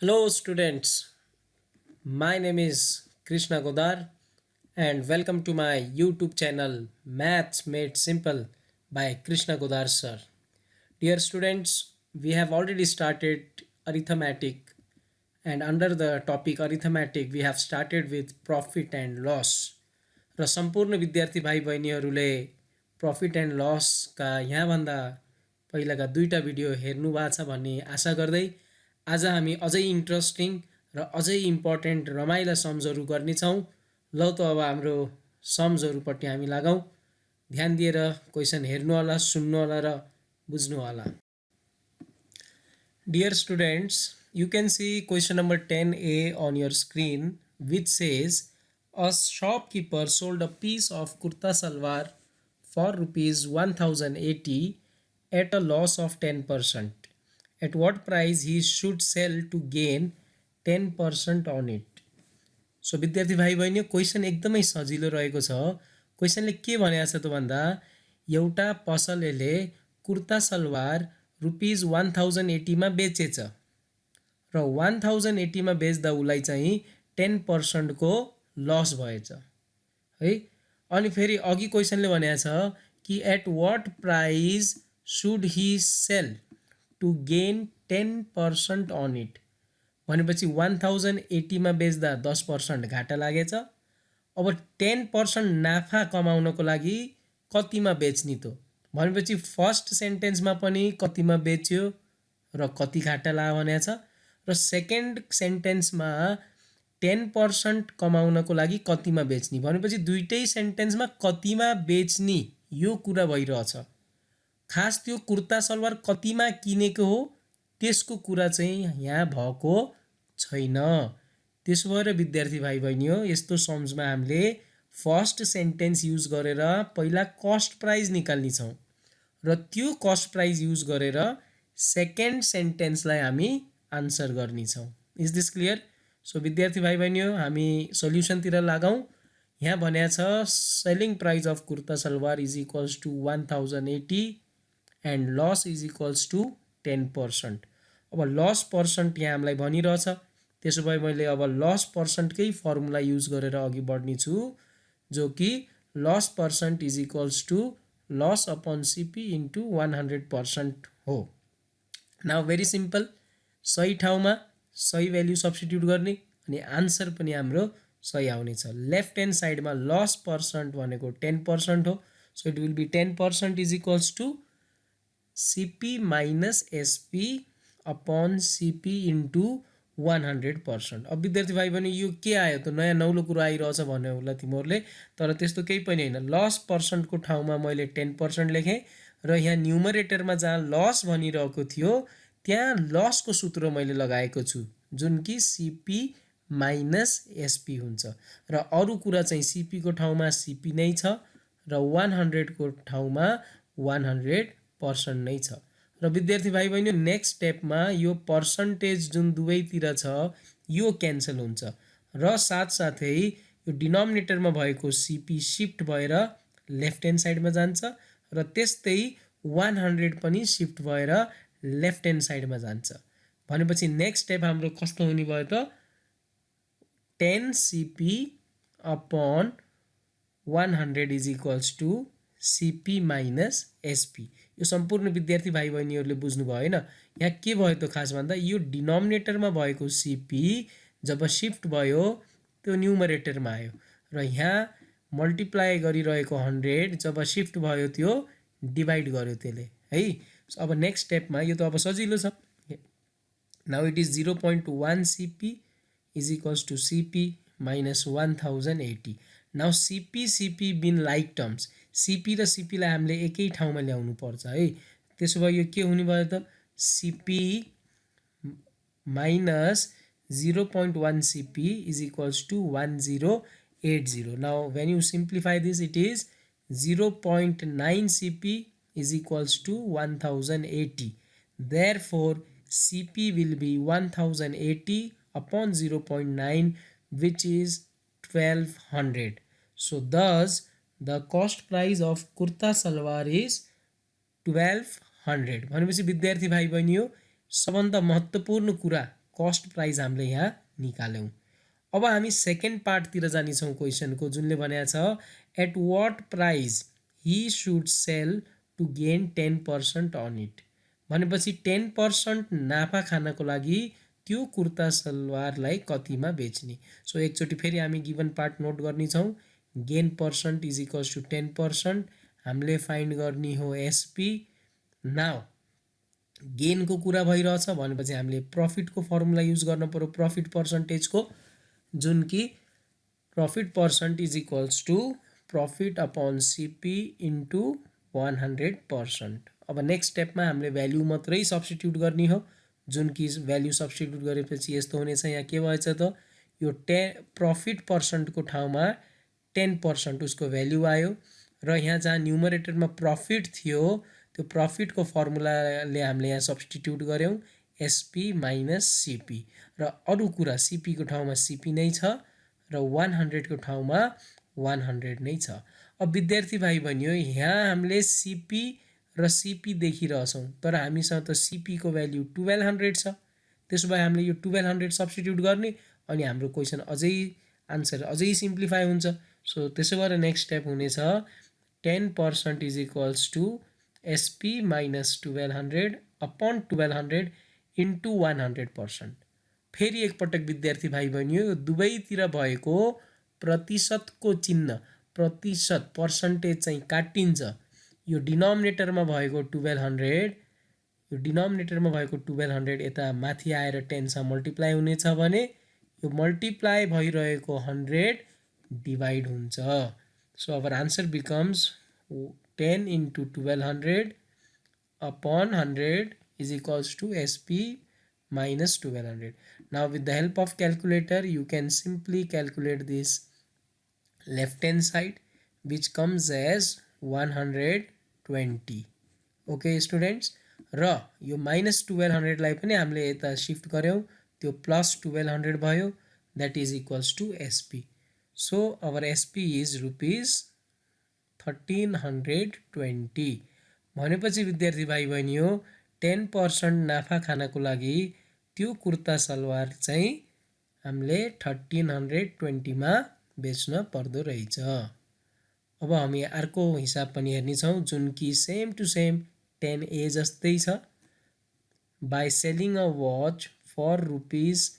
Hello, students. My name is Krishna Godar, and welcome to my YouTube channel Maths Made Simple by Krishna Godar sir. Dear students, we have already started arithmetic, and under the topic arithmetic, we have started with profit and loss. र सम्पूर्ण विद्यार्थी भाइ बहिनीहरूले profit and लसका यहाँभन्दा पहिलाका दुईवटा video हेर्नु भएको छ भन्ने आशा गर्दै आज हामी अझै इन्ट्रेस्टिङ र अझै इम्पोर्टेन्ट रमाइला सम्सहरू गर्नेछौँ। ल त अब हाम्रो सम्सहरूपट्टि हामी लागौँ। ध्यान दिएर क्वेसन हेर्नु होला, सुन्नु होला र बुझ्नु होला। Dear students, you can see question number 10A on your screen, which says a shopkeeper sold a piece of kurta salwar for rupees 1080 at a loss of 10%. At what price he should sell to gain 10% on it? So विद्यार्थी भाइ बहिनी, question एकदमै सजिलो रहेको छ। क्वेसनले के भनेको छ त भन्दा एउटा पसलेले कुर्ता सलवार रुपिज 1080 मा बेचेछ र 1080 मा बेच्दा उसलाई चाहिँ 10% को लस भएछ है। अनि फेरि अघि क्वेसनले भनेको छ कि at what price should he sell to gain 10% on it भनेपछि 1080 मा बेच्दा 10% घाटा लागेछ। अब 10% नाफा कमाउनको लागि कतिमा बेच्ने त भनेपछि फर्स्ट सेन्टेन्समा पनि कतिमा बेच्यो र कति घाटा लाग्यो भनेको छ र सेकेन्ड सेन्टेन्समा 10% कमाउनको लागि कतिमा बेच्ने भनेपछि दुईटै सेन्टेन्समा कतिमा बेच्ने यो कुरा भइरहेछ। खास त्यो कुर्ता सलवार कतिमा किनेको हो त्यसको कुरा चाहिँ यहाँ भएको छैन। त्यसो भएर विद्यार्थी भाइ बहिनी हो, यस्तो सम्समा हामीले फर्स्ट सेन्टेन्स युज गरेर पहिला कस्ट प्राइस निकाल्ने छौँ र त्यो कस्ट प्राइस युज गरेर सेकेन्ड सेन्टेन्सलाई हामी आन्सर गर्ने छौँ। Is this clear? सो विद्यार्थी भाइ बहिनी हो, हामी सोल्युसनतिर लागौँ। यहाँ भनेको छ selling price of kurta salwar is equals to 1080 and loss is equals to 10%। अब लस पर्सेन्ट यहाँ हामीलाई भनिरहेछ, त्यसो भए मैले अब लस पर्सेन्टकै फर्मुला युज गरेर अघि बढ्ने छु, जो कि loss percent is equals to loss upon CP into 100% हो। नाउ भेरी सिम्पल, सही ठाउँमा सही भ्याल्यु सब्स्टिट्युट गर्ने अनि आन्सर पनि हाम्रो सही आउनेछ। लेफ्ट ह्यान्ड साइडमा लस पर्सेन्ट भनेको 10% हो, so it will be 10% is equals to CP minus SP upon CP into 100%। अब विद्यार्थी भाइ बहिनी यो के आयो त, नयाँ नौलो कुरो आइरहेछ भन्यो होला तिमीहरूले, तर त्यस्तो केही पनि होइन। लस पर्सेन्टको ठाउँमा मैले 10% लेखेँ र यहाँ न्युमरेटरमा जहाँ लस भनिरहेको थियो त्यहाँ लसको सूत्र मैले लगाएको छु, जुन कि सिपी माइनस एसपी हुन्छ र अरू कुरा चाहिँ सिपीको ठाउँमा सिपी नै छ र 100 को ठाउँमा 100% नै छ। र विद्यार्थी भाइ बहिनी नेक्स्ट स्टेपमा यो पर्सेन्टेज जुन दुवैतिर छ यो क्यान्सल हुन्छ र साथसाथै यो डिनोमिनेटरमा भएको सिपी शिफ्ट भएर लेफ्ट ह्यान्ड साइडमा जान्छ र त्यस्तै 100 पनि शिफ्ट भएर लेफ्ट ह्यान्ड साइडमा जान्छ। भनेपछि नेक्स्ट स्टेप हाम्रो कस्तो हुने भयो त 10 CP upon 100 is equals to CP minus SP. यो सम्पूर्ण विद्यार्थी भाइ बहिनीहरूले बुझ्नुभयो होइन। यहाँ के भयो त खास भन्दा यो डिनोमिनेटरमा भएको सिपी जब शिफ्ट भयो त्यो न्युमरेटरमा आयो र यहाँ मल्टिप्लाई गरिरहेको 100 जब शिफ्ट भयो त्यो डिभाइड गर्यो त्यसले है। अब नेक्स्ट स्टेपमा यो त अब सजिलो छ। Now it is 0.1 CP is equals to CP minus 1080। Now CP CP being like terms, CP र सिपीलाई हामीले एकै ठाउँमा ल्याउनु पर्छ है। त्यसो भए यो के हुने भयो त CP minus 0.1 CP is equals to 1080। Now when you simplify this it is 0.9 CP is equals to 1080. Therefore, CP will be 1080 upon 0.9, which is 1200. So, thus the cost price of kurta salwar is 1200. भनेपछि विद्यार्थी भाइ बहिनी हो सबभन्दा महत्त्वपूर्ण कुरा cost price हामीले यहाँ निकाल्यौँ। अब हामी सेकेन्ड पार्टतिर जानेछौँ क्वेसनको, जुनले भनेको छ at what price he should sell to gain 10% on it. भनेपछि 10% नाफा खानको लागि त्यो कुर्ता सलवारलाई कतिमा बेच्ने। सो एकचोटि फेरि हामी गिभन पार्ट नोट गर्नेछौँ। Gain percent is equals to 10%, हामीले फाइन्ड गर्ने हो एसपी। नाउ गेनको कुरा भइरहेछ भनेपछि हामीले प्रफिटको फर्मुला युज गर्न पर्यो, प्रफिट पर्सेन्टेजको, जुन कि profit percent is equals to profit upon CP into 100%। अब नेक्स्ट स्टेपमा हामीले भ्याल्यु मात्रै सब्स्टिट्युट गर्ने हो, जुन कि भ्याल्यु सब्स्टिट्युट गरेपछि यस्तो हुनेछ। यहाँ के भएछ त, यो प्रफिट पर्सेन्टको ठाउँमा 10% उसको भ्याल्यु आयो, र यहाँ जहाँ न्युमरेटरमा प्रफिट थियो त्यो प्रफिटको फर्मुलाले हामीले यहाँ सब्स्टिट्युट गऱ्यौँ एसपी माइनस सिपी, र अरू कुरा सिपीको ठाउँमा सिपी नै छ र 100 को ठाउँमा 100 नै छ। अब विद्यार्थी भाइ बहिनीहरू, यहाँ हामीले सिपी र सिपी देखिरहेछौँ, तर हामीसँग त सिपीको भ्याल्यु 1200 छ। त्यसो भए हामीले यो 1200 सब्स्टिट्युट गर्ने अनि हाम्रो क्वेसन अझै आन्सर अझै सिम्प्लिफाई हुन्छ। सो त्यसो गरेर नेक्स्ट स्टेप हुनेछ 10% is equals to SP minus 1200 upon 1200 into 100%। फेरि एकपटक विद्यार्थी भाइ बहिनी, दुवैतिर भएको प्रतिशतको चिन्ह, प्रतिशत पर्सेन्टेज चाहिँ काटिन्छ। यो डिनोमिनेटरमा भएको 1200, यो डिनोमिनेटरमा भएको 1200 यता माथि आएर 10 सँग मल्टिप्लाई हुनेछ भने यो मल्टिप्लाई भइरहेको 100 डिभाइड हुन्छ। So our answer becomes 10 into 1200 upon 100 is equals to SP minus 1200. Now with the help of calculator you can simply calculate this left hand side, which comes as 120. Okay students, र यो minus 1200 लाई पनि हामीले यता shift गर्यौं, त्यो plus 1200 भयो, that is equals to SP. So our SP is rupees 1320. भनेपछि विद्यार्थी भाइ बहिनी, 10% नाफा खानको लागि त्यो कुर्ता सलवार चाहिँ हामीले 1320 मा बेच्न पर्दो रहेछ। अब हामी अर्को हिसाब पनि हेर्नेछौँ, जुन कि सेम टु सेम 10A जस्तै छ। By selling a watch for rupees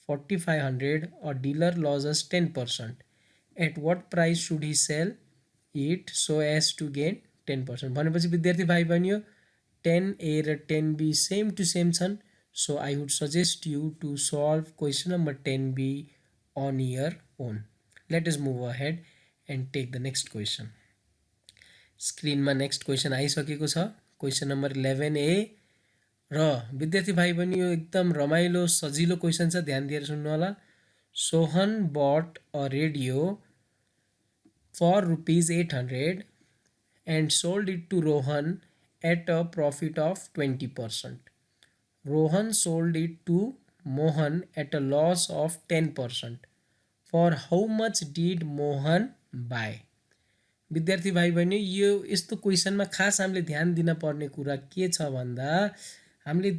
4500 a dealer loses 10%। At what price should he sell it so as to gain 10%। भनेपछि विद्यार्थी भाइ बहिनी, 10A र 10B सेम टु सेम छन्। So I would suggest you to solve question number 10B on your own. Let us move ahead and take the next question. स्क्रिनमा next question आइसकेको छ, question number 11A। र विद्यार्थी भाइ बहिनी, यो एकदम रमाइलो सजिलो क्वेसन छ, ध्यान दिएर सुन्नु होला। Sohan bought a radio for rupees 800 and sold it to Rohan at a profit of 20%. Rohan sold it to Mohan at a loss of 10%. For how much did Mohan buy? विद्यार्थी भाइ बहिनी, यो यस्तो क्वेसनमा खास हामीले ध्यान दिन पर्ने कुरा के छ भन्दा, हामीले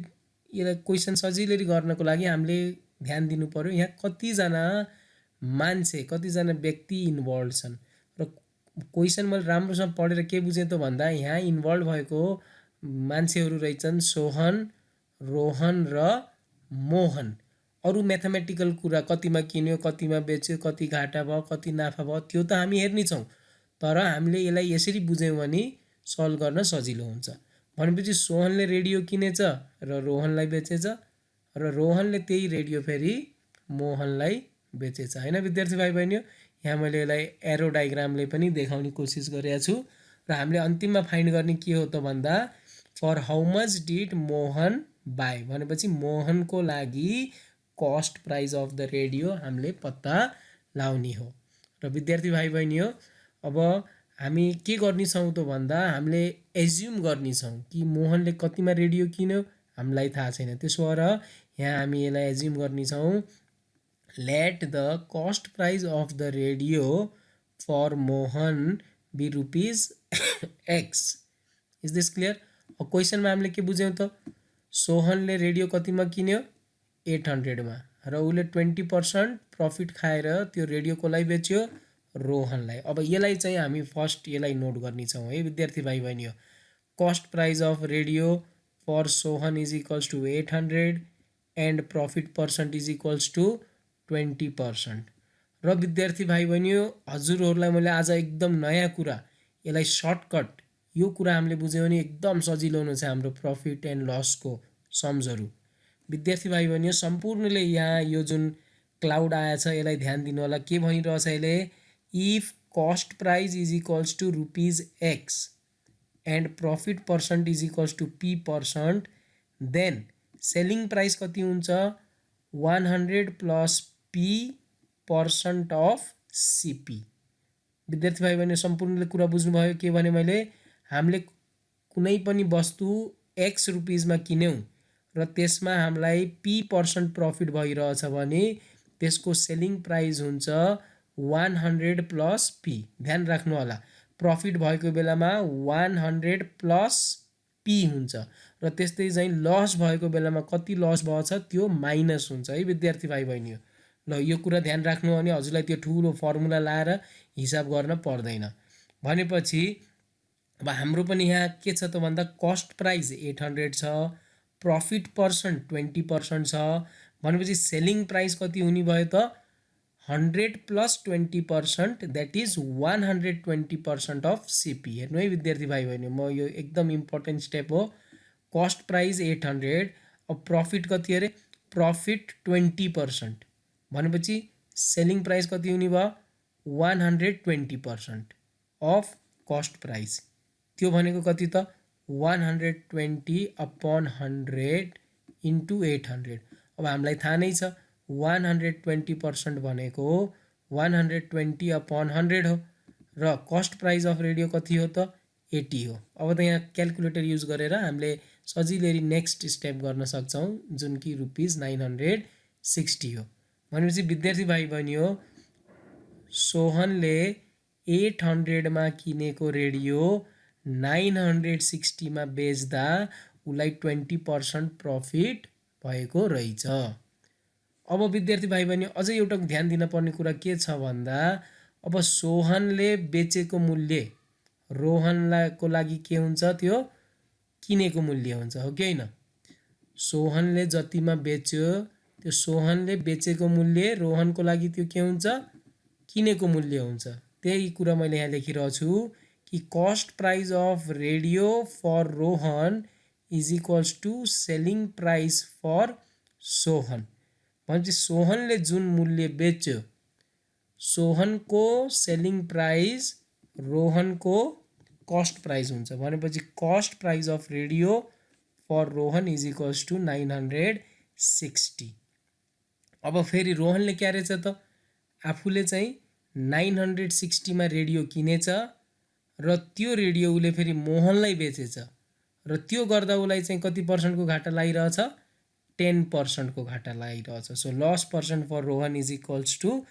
यसलाई क्वेसन सजिलै गर्नको लागि हामीले ध्यान दिनु पर्यो यहाँ कतिजना मान्छे, कतिजना व्यक्ति इन्भल्भ छन्। र क्वेसन मैले राम्रोसँग पढेर के बुझेँ त भन्दा, यहाँ इन्भल्भ भएको मान्छेहरू रहेछन् सोहन, रोहन र मोहन। अरू म्याथमेटिकल कुरा, कतिमा किन्यो, कतिमा बेच्यो, कति घाटा भयो, कति नाफा भयो, त्यो त हामी हेर्नेछौँ, तर हामीले यसलाई यसरी बुझ्यौँ भने सल्भ गर्न सजिलो हुन्छ। भनेपछि सोहनले रेडियो किनेछ र रोहनलाई बेचेछ, र रोहनले त्यही रेडियो फेरि मोहनलाई बेचेछ, हैन विद्यार्थी भाइ बहिनी? यहाँ मैले यसलाई एरो डायग्रामले पनि देखाउने कोसिस गरेको छु। र हामीले अन्तिममा फाइन्ड गर्ने के हो त भन्दा, for how much did Mohan buy, भनेपछि मोहनको लागि cost price of the radio हामीले पत्ता लाउने हो। र विद्यार्थी भाइ बहिनी, अब हामी के गर्नेछौँ त भन्दा, हामीले एज्युम गर्नेछौँ कि मोहनले कतिमा रेडियो किन्यो, हामीलाई थाहा छैन। त्यसो भएर यहाँ हामी यसलाई एज्युम गर्नेछौँ, let the cost price of the radio for Mohan be rupees x. Is this clear? क्वेसनमा हामीले के बुझ्यौँ त, सोहनले रेडियो कतिमा किन्यो, 800 मा र उसले 20% प्रफिट खाएर त्यो रेडियो कसलाई बेच्यो रोहनलाई। अब यसलाई चाहिँ हामी फर्स्ट यसलाई नोट गर्ने छौँ है विद्यार्थी भाइ बहिनी। Cost price of radio for Sohan is equals to 800 and profit percent is equals to 20%। र विद्यार्थी भाइ बहिनी हजुरहरूलाई मैले आज एकदम नयाँ कुरा यसलाई सर्टकट यो कुरा हामीले बुझ्यौँ भने एकदम सजिलो हुनेछ हाम्रो प्रफिट एन्ड लसको सम्झहरू। विद्यार्थी भाइ बहिनी सम्पूर्णले यहाँ यो जुन क्लाउड आएछ यसलाई ध्यान दिनु होला। के भनिरहेछ यसले, if cost price is equals to ₹X and profit percent is equals to P%, then selling price कति हुन्छ 100 प्लस P% अफ CP। विद्यार्थी भाइ बहिनी सम्पूर्णले कुरा बुझ्नुभयो। के भने मैले हामीले कुनै पनि वस्तु X रुपिसमा किन्यौँ र त्यसमा हामीलाई P% प्रफिट भइरहेछ भने त्यसको सेलिङ प्राइस हुन्छ 100 प्लस P। ध्यान राख्नु होला, प्रफिट भएको बेलामा 100 प्लस P हुन्छ र त्यस्तै चाहिँ लस भएको बेलामा कति लस भएछ त्यो माइनस हुन्छ है विद्यार्थी भाइ बहिनी। ल यो कुरा ध्यान राख्नु भने हजुरलाई त्यो ठुलो फर्मुला लाएर हिसाब गर्न पर्दैन। भनेपछि अब हाम्रो पनि यहाँ के छ त भन्दा कस्ट प्राइस 800 छ, प्रफिट पर्सेन्ट 20% छ भनेपछि सेलिङ प्राइस कति हुने भयो त 100 plus 20%, that is 120% of CP। हेर्नु है विद्यार्थी भाइ बहिनी, म यो एकदम इम्पोर्टेन्ट स्टेप हो। कस्ट प्राइस 800, अब प्रफिट कति अरे प्रफिट 20% भनेपछि सेलिङ प्राइस कति हुने भयो 120% अफ कस्ट प्राइस। त्यो भनेको कति त 120/100 इन्टु 800। अब हामीलाई थाहा नै छ 120% भनेको 120/100 हो र कस्ट प्राइस अफ रेडियो कति हो त 80 हो। अब त यहाँ क्यालकुलेटर युज गरेर हामीले सजिलै नेक्स्ट स्टेप गर्न सक्छौँ जुन कि ₹960 हो। भनेपछि विद्यार्थी भाइ बहिनी हो सोहनले 800 मा किनेको रेडियो 960 मा बेच्दा उसलाई 20% प्रफिट भएको रहेछ। अब विद्यार्थी भाइ बहिनी अझै एउटा ध्यान दिन पर्ने कुरा के छ भन्दा अब सोहनले बेचेको मूल्य रोहनको लागि के हुन्छ त्यो किनेको मूल्य हुन्छ, हो कि होइन। सोहनले जतिमा बेच्यो त्यो सोहनले बेचेको मूल्य रोहनको लागि त्यो के हुन्छ किनेको मूल्य हुन्छ। त्यही कुरा मैले यहाँ लेखिरहेको छु कि cost price of radio for Rohan is equals to selling price for Sohan. भनेपछि सोहनले जुन मूल्य बेच्यो सोहनको सेलिङ प्राइस रोहनको कस्ट प्राइस हुन्छ। भनेपछि cost price of radio for Rohan is equals to 960। अब फेरि रोहनले क्या रहेछ त आफूले चाहिँ 960 मा रेडियो किनेछ र त्यो रेडियो उसले फेरि मोहनलाई बेचेछ र त्यो गर्दा उसलाई चाहिँ कति पर्सेन्टको घाटा लागिरहेछ 10% को घाटा लागिरहेछ। So loss percent for Rohan is equals to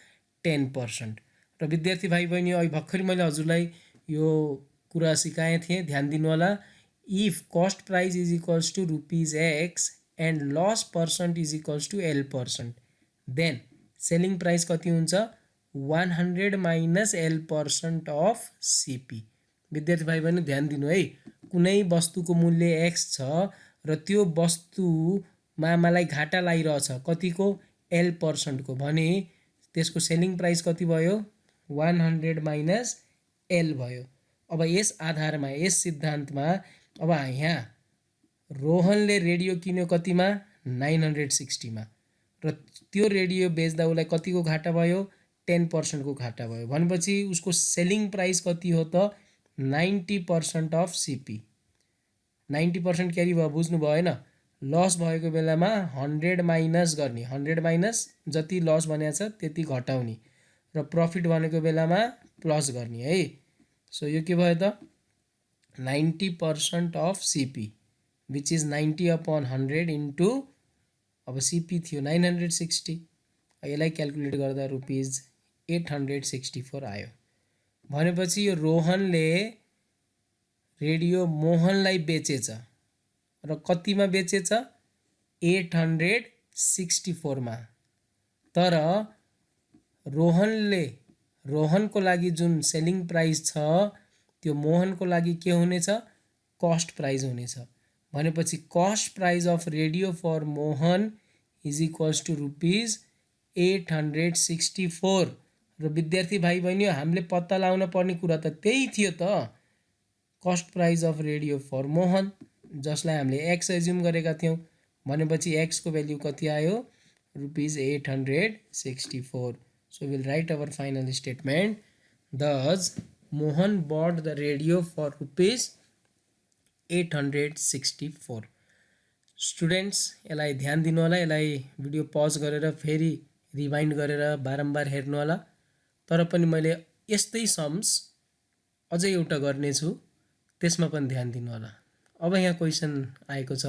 10%। र विद्यार्थी भाइ बहिनी अहिले भर्खरै मैले हजुरलाई यो कुरा सिकाएँ थिएँ, ध्यान दिनु होला। If cost price is equals to ₹X and loss percent is equals to L%, then selling price कति हुन्छ 100 माइनस L% अफ CP। विद्यार्थी भाइ बहिनी ध्यान दिनु है, कुनै वस्तुको मूल्य X छ र त्यो वस्तुमा मलाई घाटा लागिरहेछ कतिको L% को भने त्यसको सेलिङ प्राइस कति भयो 100 माइनस L भयो। अब यस आधारमा यस सिद्धान्तमा अब यहाँ रोहनले रेडियो किन्यो कतिमा 960 मा र त्यो रेडियो बेच्दा उसलाई कतिको घाटा भयो 10% को घाटा भयो। भनेपछि उसको सेलिङ प्राइस कति हो त 90% अफ CP। 90% क्यारी भयो बुझ्नु भएन। लस भएको बेलामा 100 माइनस गर्ने, 100 माइनस जति लस भनेको छ त्यति घटाउने र प्रफिट भनेको बेलामा प्लस गर्ने है। सो यो के भयो त 90% of CP which is 90/100 into अब CP थियो 960, यसलाई क्यालकुलेट गर्दा ₹864 आयो। भनेपछि यो रोहनले रेडियो मोहनलाई बेचेछ र कतिमा बेचेछ 64 मा। तर रोहनको लागि जुन सेलिङ प्राइस छ त्यो मोहनको लागि के हुनेछ? कस्ट प्राइस हुनेछ। भनेपछि cost price of radio for Mohan is equals to rupees 864। र विद्यार्थी भाइ बहिनी हामीले पत्ता लगाउन पर्ने कुरा त त्यही थियो त, cost price of radio for Mohan, जसलाई हामीले एक्स एज्युम गरेका थियौँ। भनेपछि एक्सको भ्याल्यु कति आयो? Rupees 864। So we'll write our final statement. Thus, Mohan bought the radio for rupees 864. Students यसलाई ध्यान दिनु होला, यसलाई भिडियो पज गरेर फेरि रिवाइन्ड गरेर बारम्बार हेर्नु होला। तर पनि मैले यस्तै सम्स अझै एउटा गर्नेछु, त्यसमा पनि ध्यान दिनु होला। अब यहाँ क्वेसन आएको छ,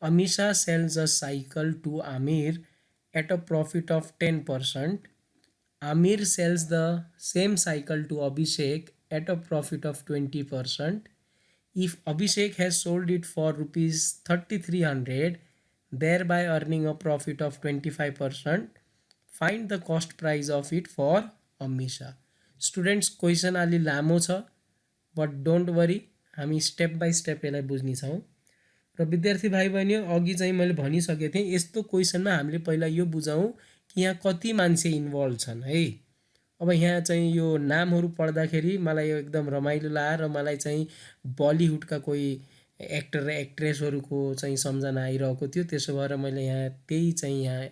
Amisha sells a cycle to Amir at a profit of 10%. Amir sells the same cycle to Abhishek at a profit of 20%. If Abhishek has sold it for rupees 3300, thereby earning a profit of 25%, find the cost price of it for Amisha. Students, question अलि लामो छ, but don't worry, हामी step by step यसलाई बुझ्नेछौँ। र विद्यार्थी भाइ बहिनी अघि चाहिँ मैले भनिसकेको थिएँ, यस्तो क्वेसनमा हामीले पहिला यो बुझौँ कि यहाँ कति मान्छे इन्भल्भ छन् है। अब यहाँ चाहिँ यो नामहरू पढ्दाखेरि मलाई यो एकदम रमाइलो लाग्यो र मलाई चाहिँ बलिउडका कोही एक्टर र एक्ट्रेसहरूको चाहिँ सम्झना आइरहेको थियो। त्यसो भएर मैले यहाँ त्यही चाहिँ यहाँ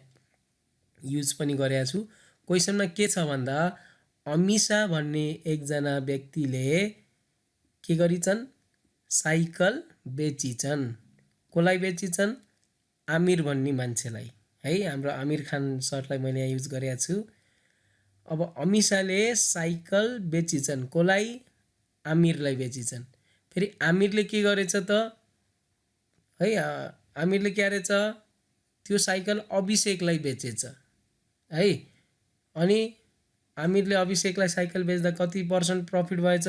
युज पनि गरेको छु। क्वेसनमा के छ भन्दा, अमिशा भन्ने एकजना व्यक्तिले के गरिछन्? साइकल बेचिछन्। कसलाई बेचिछन्? आमिर भन्ने मान्छेलाई है। हाम्रो आमिर खान सरलाई मैले यहाँ युज गरेको छु। अब अमिशाले साइकल बेचिछन्, कसलाई? आमिरलाई बेचिछन्। फेरि आमिरले के गरेछ त है, आमिरले के गरेछ? त्यो साइकल अभिषेकलाई बेचेछ है। अनि आमिरले अभिषेकलाई साइकल बेच्दा कति पर्सेन्ट प्रफिट भएछ?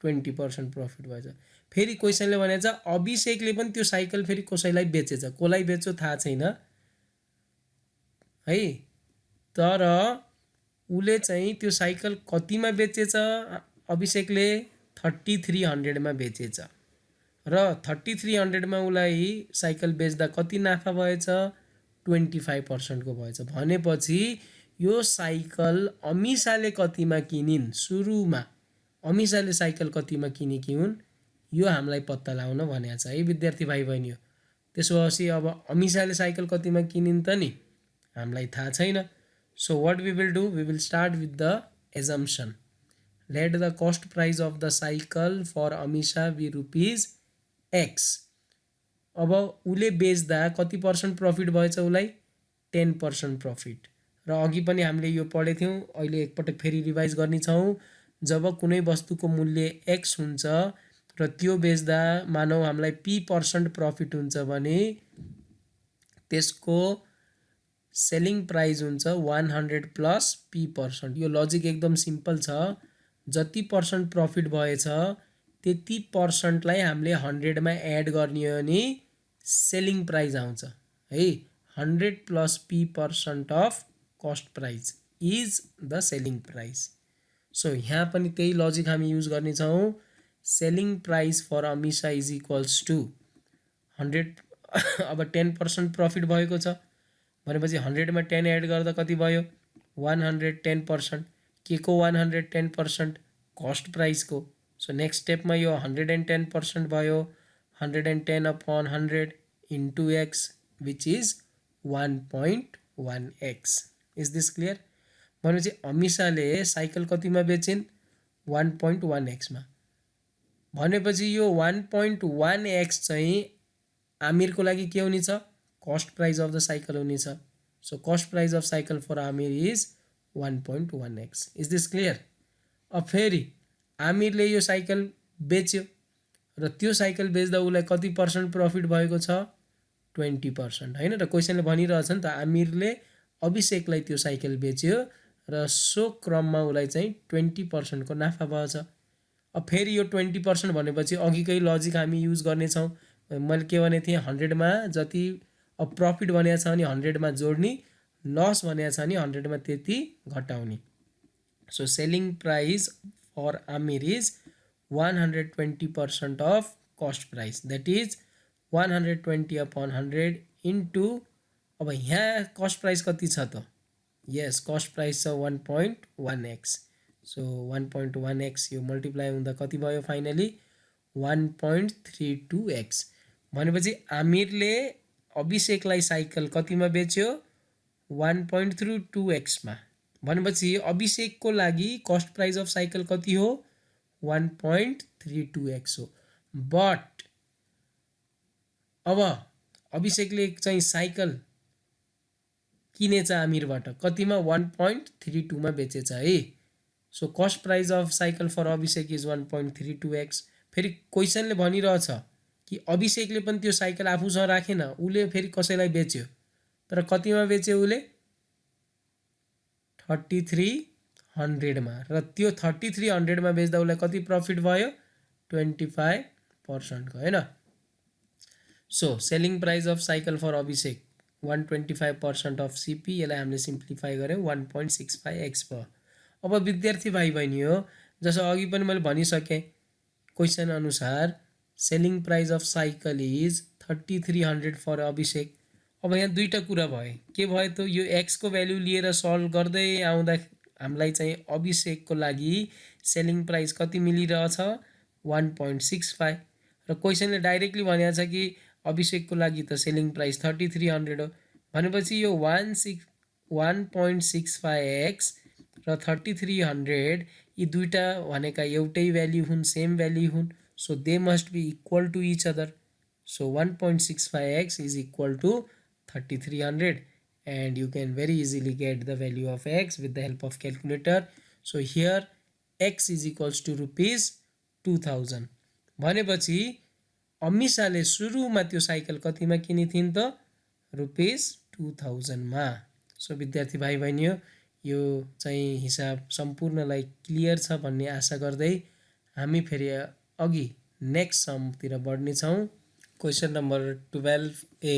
20% प्रफिट भएछ। फेरि क्वेसनले भनेछ अभिषेकले पनि त्यो साइकल फेरि कसैलाई बेचेछ, कसलाई बेच्यो थाहा छैन है। तर उले चाहिँ त्यो साइकल कतिमा बेचेछ? अभिषेकले 3300 मा बेचेछ र 3300 मा उलाई साइकल बेच्दा कति नाफा भएछ? 25% को भएछ। भनेपछि यो साइकल अमिशाले कतिमा किनिन्? सुरुमा अमिशाले साइकल कतिमा किनेकी हुन्? यो हामीलाई पत्ता लगाउन भनेको छ है विद्यार्थी भाइ बहिनी। त्यसो भएपछि अब अमिशाले साइकल कतिमा किनिन् त नि? हामीलाई थाहा छैन। So what we will do? We will start with the assumption. Let the cost price of the cycle for Amisha be rupees X. अब उले बेच्दा कति पर्सेन्ट प्रफिट भएछ उलाई? 10% प्रफिट। र अघि पनि हामीले यो पढेको थियौँ, अहिले एकपटक फेरि रिभाइज गर्ने छौँ। जब कुनै वस्तुको मूल्य X हुन्छ र त्यो बेच्दा मानौ हामीलाई P% प्रफिट हुन्छ भने त्यसको सेलिङ प्राइस हुन्छ 100 प्लस P%। यो लजिक एकदम सिम्पल छ। जति पर्सेन्ट प्रफिट भएछ त्यति पर्सेन्टलाई हामीले 100 मा एड गर्ने हो भने सेलिङ प्राइस आउँछ है। 100 plus P% of cost price is the selling price. So यहाँ पनि त्यही लजिक हामी युज गर्ने छौँ। Selling price for Amisha is equals to 100। अब 10% प्रफिट भएको छ भनेपछि 100 मा 10 एड गर्दा कति भयो? 110%। के को 110%? कस्ट प्राइसको। सो नेक्स्ट स्टेपमा यो 110% भयो। 110 upon 100 into x which is 1.1x। Is this clear? भनेपछि अमिशाले साइकल कतिमा बेचिन्? 1.1x मा। भनेपछि यो 1.1x चाहिँ आमिरको लागि के हुनेछ? Cost price of the cycle हुनेछ। So cost price of cycle for Aamir is 1.1x। Is this clear? अब फेरि आमिरले यो साइकल बेच्यो र त्यो साइकल बेच्दा उसलाई कति पर्सेन्ट प्रफिट भएको छ? 20% हैन र क्वेसनले भनिरहेछ नि त आमिरले अभिषेकलाई त्यो साइकल बेच्यो र सो क्रममा उसलाई चाहिँ 20% को नाफा भएछ। अब फेरि यो 20% भनेपछि अघिकै लजिक हामी युज गर्नेछौँ। मैले के भनेको थिएँ? 100 मा जति अब प्रॉफिट भनेको छ भने 100 मा जोड्ने, लस भनेको छ भने 100 मा त्यति घटाउने. So selling price for Amir is 120% of cost price, that is 120 upon 100 into, अब यहाँ cost price कति छ त? Yes, cost price छ 1.1x. So 1.1x यो मल्टिप्लाई हुँदा कति भयो फाइनली? 1.32x. भनेपछि आमिरले अभिषेकलाई साइकल कतिमा बेच्यो? 1.32x मा. भनेपछि अभिषेकको लागि कस्ट प्राइस अफ साइकल कति हो? 1.32x हो. बट अब अभिषेकले चाहिँ साइकल किनेछ आमिरबाट कतिमा? 1.32 मा बेचेछ है. So cost price of cycle for Abhishek is 1.32x. फेरि क्वेसनले भनिरहेछ कि अभिषेकले पनि त्यो साइकल आफूसँग राखेन, उले फेरि कसैलाई बेच्यो. तर कतिमा बेच्यो उले? 3300 मा. र त्यो 3300 मा बेच्दा उलाई कति प्रफिट भयो? 25% को हैन. So selling price of cycle for Abhishek 125% of CP. यसलाई हामीले सिम्प्लिफाई गर्यौं 1.65x भयो. अब विद्यार्थी भाइ बहिनी हो, जसो अघि पनि मैले भनिसके क्वेसन अनुसार selling price of cycle is 3300 for Abhishek. अब यहाँ दुईटा कुरा भयो. के भयो त? यो x को भ्यालु लिएर सल्भ गर्दै आउँदा हामीलाई चाहिँ अभिषेकको लागि सेलिङ प्राइस कति मिलिरहेछ? 1.65. र क्वेसनले डाइरेक्टली भनेको छ कि अभिषेकको लागि त सेलिङ प्राइस 3300 हो. भनेपछि यो 1.65x र 3300 यी दुईटा भनेका एउटै भ्यालु हुन्, सेम भ्यालु हुन्. So they must be equal to each other. So 1.65x is equal to 3300, and you can very easily get the value of x with the help of calculator. So here x is equals to rupees 2000. भनेपछि अमिषाले सुरुमा त्यो cycle कतिमा किने थिइन् त? Rupees 2000 मा. So विद्यार्थी भाइ बहिनी हो, यो चाहिँ हिसाब सम्पूर्णलाई क्लियर छ भन्ने आशा गर्दै हामी फेरि अघि नेक्स्ट समतिर बढ्ने छौं. Question number 12a.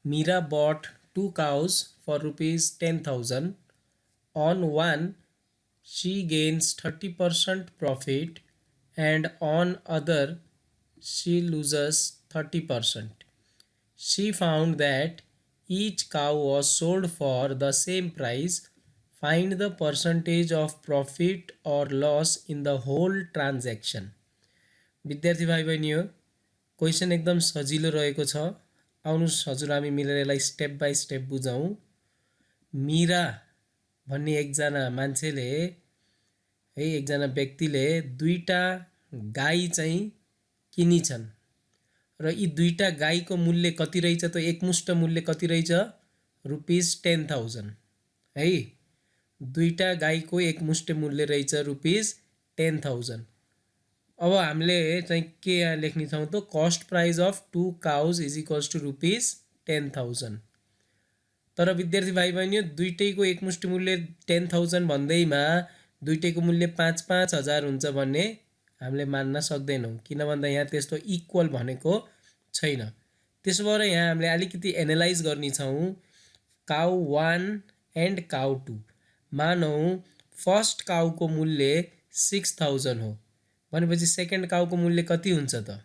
Meera bought 2 cows for rupees 10,000. On one, she gains 30% profit, and on other, she loses 30%. She found that each cow was sold for the same price. Find the percentage of profit or loss in the whole transaction. विद्यार्थी भाइ बहिनी हो, question एकदम सजिलो रहेको छ. आउनुस् हजुर हामी मिलेर यसलाई स्टेप बाइ स्टेप बुझौं. मीरा भन्ने एकजना मान्छेले है, एकजना व्यक्तिले दुईटा गाई चाहिँ किनिछन् र यी दुईटा गाईको मूल्य कति रहेछ त? एकमुष्ट मूल्य कति रहेछ? रुपिस 10,000 है. दुईटा गाईको एकमुष्ट मूल्य रहेछ रुपिस 10,000. अब हामीले चाहिँ के यहाँ लेख्ने छौं त? Cost price of 2 cows is equals to rupees 10,000. तर विद्यार्थी भाइ बहिनी दुईटैको एकमुष्ट मूल्य 10,000 भन्दैमा दुईटैको मूल्य 5,000 हुन्छ भन्ने हामीले मान्न सक्दैनौं. किन भन्दा यहाँ त्यस्तो इक्वल भनेको छैन. त्यसो भएर यहाँ हामीले अलिकति एनालाइज गर्ने छौं. Cow 1 and cow 2. मानौ फर्स्ट काउको मूल्य 6,000 हो भनेपछि सेकेन्ड काउको मूल्य कति हुन्छ त?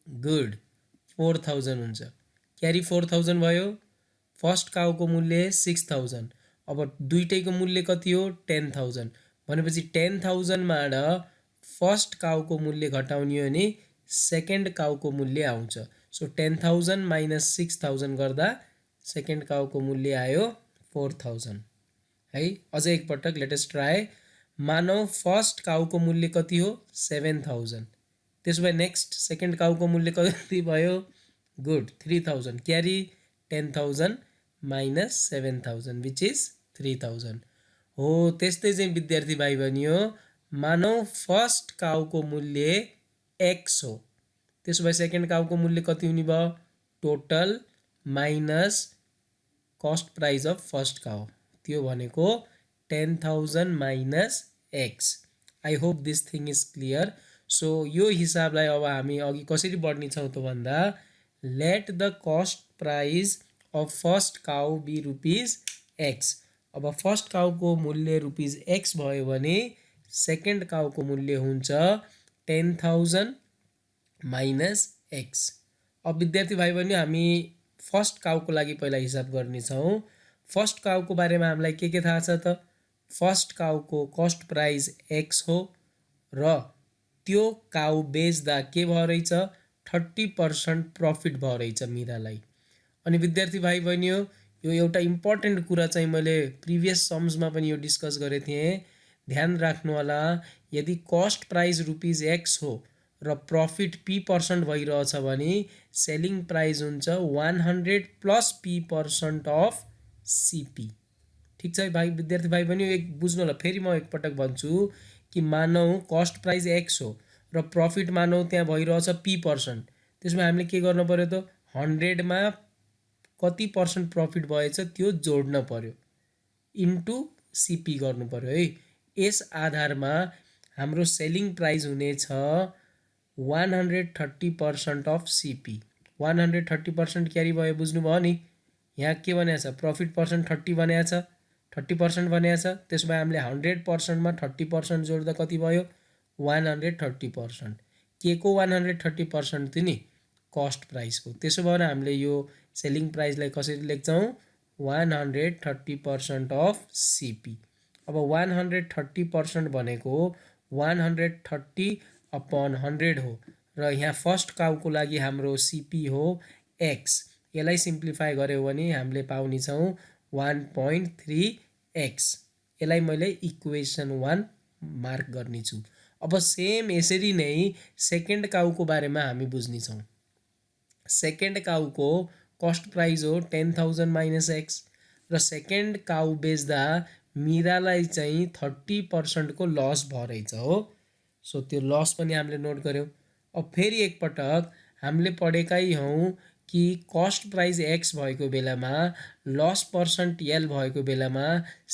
गुड, 4,000 हुन्छ. क्यारी 4,000 भयो. फर्स्ट काउको मूल्य 6,000. अब दुईटैको मूल्य कति हो? 10,000. भनेपछि 10,000 बाट फर्स्ट काउको मूल्य घटाउने हो भने सेकेन्ड काउको मूल्य आउँछ. सो 10,000 माइनस 6,000 गर्दा सेकेन्ड काउको मूल्य आयो 4,000 है. अझै एकपटक लेट अस ट्राई. मानौ फर्स्ट काउको मूल्य कति हो? 7,000. त्यसो भए नेक्स्ट सेकेन्ड काउको मूल्य कति भयो? गुड, 3,000. क्यारी 10,000 माइनस 7,000 विच इज 3,000 हो. त्यस्तै चाहिँ विद्यार्थी भाइ बहिनी हो, मानौ फर्स्ट काउको मूल्य x हो. त्यसो भए सेकेन्ड काउको मूल्य कति हुने भयो? Total minus cost price of first cow. त्यो भनेको 10,000 minus x. I hope this thing is clear. So यो हिसाबलाई अब हामी अघि कसरी बढ्ने छौं त भन्दा let the cost price of first cow be rupees X. अब फर्स्ट काउको मूल्य रुपिज एक्स भयो भने सेकेन्ड काउको मूल्य हुन्छ 10,000 माइनस एक्स। अब विद्यार्थी भाइ बहिनी हामी फर्स्ट काउको लागि पहिला हिसाब गर्नेछौँ। फर्स्ट काउको बारेमा हामीलाई के थाहा छ त? फर्स्ट काउको कस्ट प्राइस एक्स हो र त्यो काउ बेच्दा के भयो रहेछ? 30% प्रफिट भयो रहेछ मिरालाई। अनि विद्यार्थी भाइ बहिनी यो एउटा इम्पोर्टेन्ट कुरा चाहिँ मैले प्रिभियस सम्समा पनि यो डिस्कस गरेको थिएँ, ध्यान राख्नु होला। यदि कस्ट प्राइस रुपिज एक्स हो र प्रफिट p% भइरहेछ भने सेलिङ प्राइस हुन्छ 100 प्लस p% अफ सिपी। ठीक छ भाइ विद्यार्थी भाइ बहिनी, एक बुझ्नु होला। फेरि म एकपटक भन्छु कि मानौ कस्ट प्राइस एक्स हो र प्रफिट मानौ त्यहाँ भइरहेछ p%, त्यसमा हामीले के गर्नु पर्यो त? 100 मा कति % प्रफिट भएछ त्यो जोड्न पर्यो, इन्टु सिपी गर्नु पर्यो है। यस आधारमा हाम्रो सेलिङ प्राइस हुनेछ 130% अफ सिपी। 130% क्यारी भयो, बुझ्नुभयो नि? यहाँ के भनेको छ? प्रफिट पर्सेन्ट 30 भनेको छ, 30% भनेको छ। त्यसो भए हामीले 100% मा 30% जोड्दा कति भयो? 130%। के को 130% त नि? कस्ट प्राइसको। त्यसो भएर हामीले यो सेलिङ प्राइसलाई कसरी लेख्छौँ? 130% अफ सिपी। अब 130% भनेको 130 अपॉन 100 हो र यहाँ फर्स्ट काउको लागि हाम्रो सिपी हो एक्स। यसलाई सिम्प्लिफाई गर्यो भने हामीले पाउने छौँ 1.3x। यसलाई मैले इक्वेसन 1 मार्क गर्नेछु। अब सेम यसरी नै सेकेन्ड काउको बारेमा हामी बुझ्नेछौँ। सेकेन्ड काउको कस्ट प्राइस हो 10,000 माइनस एक्स र सेकेन्ड काउ बेच्दा मिरालाई चाहिँ 30% को लस भयो रहेछ हो। सो त्यो लस पनि हामीले नोट गर्यौँ। अब फेरि एकपटक हामीले पढेकै हौँ कि कस्ट प्राइस एक्स भएको बेलामा लस पर्सेन्ट एल भएको बेलामा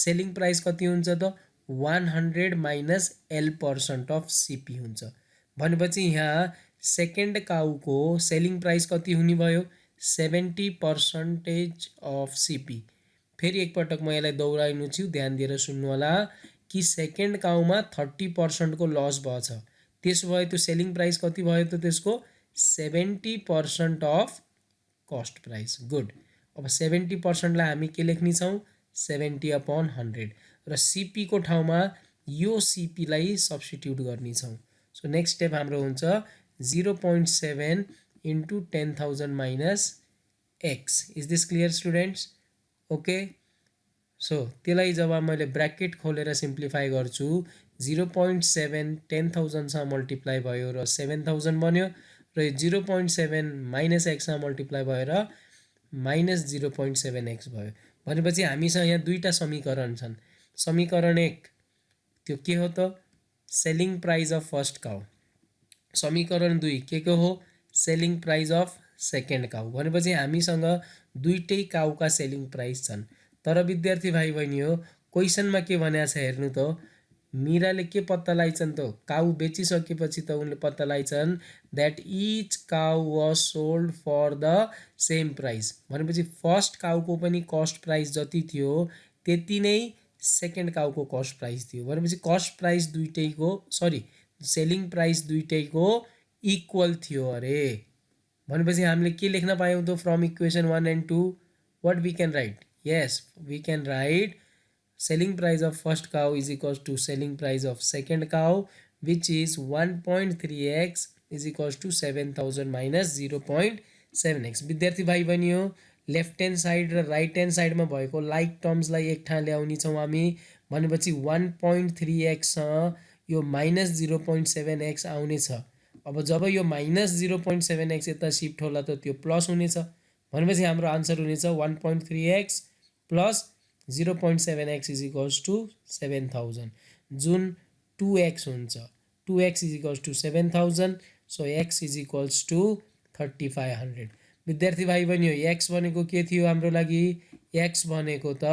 सेलिङ प्राइस कति हुन्छ त? 100 माइनस L% अफ सिपी हुन्छ। भनेपछि यहाँ सेकेन्ड काउको सेलिङ प्राइस कति हुने भयो? 70% अफ सिपी। फेरि एकपटक म यसलाई दोहोऱ्याइनु छु, ध्यान दिएर सुन्नु होला कि सेकेन्ड काउमा 30% को लस भएछ। त्यसो भए त्यो सेलिङ प्राइस कति भयो त त्यसको? 70% अफ कस्ट प्राइस। गुड। अब 70% लाई हामी के लेख्ने छौँ? 70 अपॉन 100 र सिपी को ठाउँमा यो सिपी लाई सब्स्टिट्युट गर्ने छौँ। सो नेक्स्ट स्टेप हाम्रो हुन्छ 0.7 into 10,000 minus x. Is this clear students? Okay. So त्यसलाई जब मैले ब्र्याकेट खोलेर सिम्प्लिफाई गर्छु 0.7 10,000 सँग मल्टिप्लाई भयो र 7,000 बन्यो र 0.7 माइनस एक्ससँग मल्टिप्लाई भएर माइनस 0.7x भयो। भनेपछि हामीसँग यहाँ दुईटा समीकरण छन्। समीकरण 1 त्यो के हो त? Selling price of first cow. समीकरण 2 के हो? Selling price of second cow. भनेपछि हामीसँग दुईटै काउका सेलिङ प्राइस छन्। तर विद्यार्थी भाइ बहिनी हो, क्वेसनमा के भनेको छ हेर्नु त? मिराले के पत्ता लगाइछन् त? काउ बेचिसकेपछि त उनले पत्ता लगाइछन् that each cow was sold for the same price. भनेपछि फर्स्ट काउको पनि कस्ट प्राइस जति थियो त्यति नै सेकेन्ड काउको कस्ट प्राइस थियो। भनेपछि कस्ट प्राइस दुईटैको सेलिङ प्राइस दुईटैको इक्वल थियो अरे। भनेपछि हामीले के लेख्न पायौँ त? From equation 1 and 2 what we can write? Yes, we can write selling price of first cow is equals to selling price of second cow, which is 1.3x is equals to 7,000 minus 0.7x। विद्यार्थी भाइ बहिनी हो, left hand side र right hand साइडमा भएको like टर्म्सलाई एक ठाउँ ल्याउने छौँ हामी। भनेपछि 1.3x यो माइनस 0.7x आउनेछ। अब जब यो माइनस 0.7x यता सिफ्ट होला त त्यो प्लस हुनेछ। भनेपछि हाम्रो आन्सर हुनेछ 1.3x plus 0.7x is equals to 7,000, जुन 2x हुन्छ। 2x is equals to 7,000, so x is equals to 3,500। विद्यार्थी भाइ बहिनी हो, x भनेको के थियो हाम्रो लागि? x भनेको त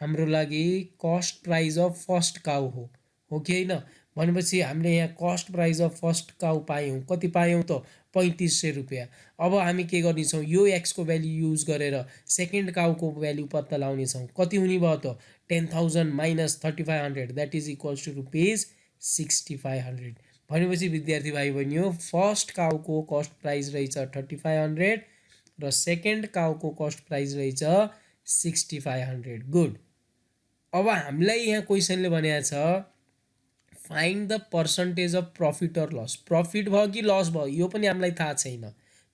हाम्रो लागि cost price of first cow हो कि होइन? भनेपछि हामीले यहाँ cost price of first cow पायौँ, कति पायौँ त 3500 रुपियाँ। अब हामी के गर्नेछौँ, यो एक्सको भ्याल्यु युज गरेर सेकेन्ड काउको भ्याल्यु पत्ता लगाउनेछौँ। कति हुने भयो त 10,000 minus 3500 that is equals to rupees 6500। भनेपछि विद्यार्थी भाइ बहिनी फर्स्ट काउको कस्ट प्राइस रहेछ 3500 र सेकेन्ड काउको कस्ट प्राइस रहेछ 6500। गुड। अब हामीलाई यहाँ क्वेसनले भनेको छ find the percentage of profit or loss. Profit भयो कि लस भयो यो पनि हामीलाई थाहा छैन।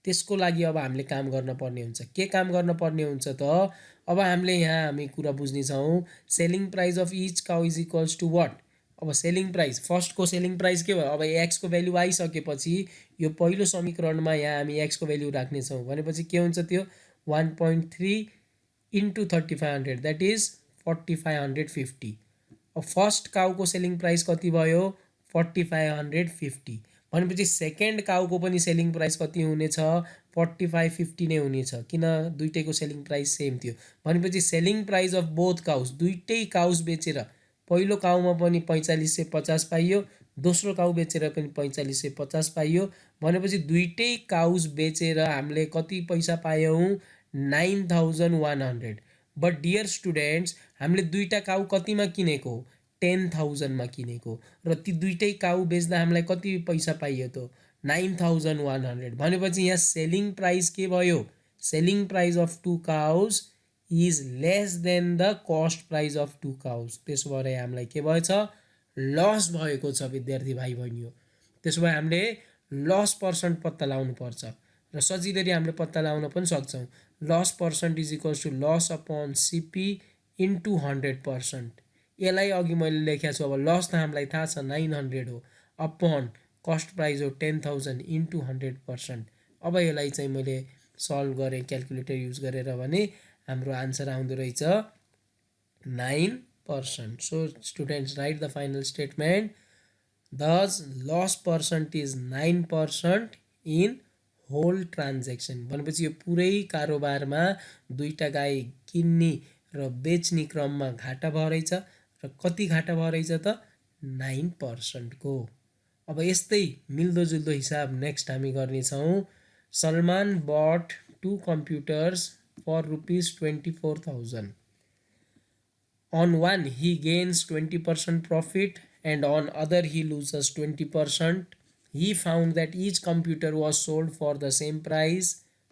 त्यसको लागि अब हामीले काम गर्न पर्ने हुन्छ। के काम गर्न पर्ने हुन्छ त, अब हामीले यहाँ हामी कुरा बुझ्नेछौँ selling price of each cow is equals to what. अब सेलिङ प्राइस, फर्स्टको सेलिङ प्राइस के भयो, अब एक्सको भ्याल्यु आइसकेपछि यो पहिलो समीकरणमा यहाँ हामी एक्सको भ्याल्यु राख्नेछौँ। भनेपछि के हुन्छ त्यो 1.3 इन्टु 3500 द्याट इज 4550। अब फर्स्ट काउको सेलिङ प्राइस कति भयो 4550। भनेपछि सेकेन्ड काउको पनि सेलिङ प्राइस कति हुनेछ 4550 नै हुनेछ, किन दुइटैको सेलिङ प्राइस सेम थियो। भनेपछि selling price of both cows, दुइटै काउस बेचेर पहिलो काउमा पनि 4550 पाइयो, दोस्रो काउ बेचेर पनि 4550 पाइयो। भनेपछि दुइटै काउस बेचेर हामीले कति पैसा पायौँ 9100। बट डियर स्टुडेन्ट्स, हामीले दुईटा काउ कतिमा किनेको 10,000 मा किनेको र ती दुइटै काउ बेच्दा हामीलाई कति पैसा पाइयो त 9100। भनेपछि यहाँ सेलिङ प्राइस के भयो, selling price of two cows is less than the cost price of two cows. त्यसो भएर हामीलाई के भएछ, लस भएको छ विद्यार्थी भाइ बहिनी। त्यसो भए हामीले लस पर्सेन्ट पत्ता लगाउनु पर्छ र सजिलै हामीले पत्ता लगाउन पनि सक्छौँ। Loss percent is equals to loss upon CP into 100%। यसलाई अघि मैले लेखेको छु। अब लस त हामीलाई थाहा छ 900 हो, अपन कस्ट प्राइस हो 10,000 इन्टु 100%। अब यसलाई चाहिँ मैले सल्भ गरेँ क्यालकुलेटर युज गरेर भने हाम्रो आन्सर आउँदो रहेछ 9%। So students write the final statement, thus loss percent is 9% in whole transaction. भनेपछि यो पुरै कारोबारमा दुईटा गाई किन्ने र बेच्ने क्रममा घाटा भयो रहेछ र कति घाटा भयो रहेछ त 9% को। अब यस्तै मिल्दोजुल्दो हिसाब नेक्स्ट हामी गर्नेछौँ। Salman bought 2 computers for rupees 24,000। On one he gains 20% profit and on other he loses 20%. He found that each computer was sold for the same price.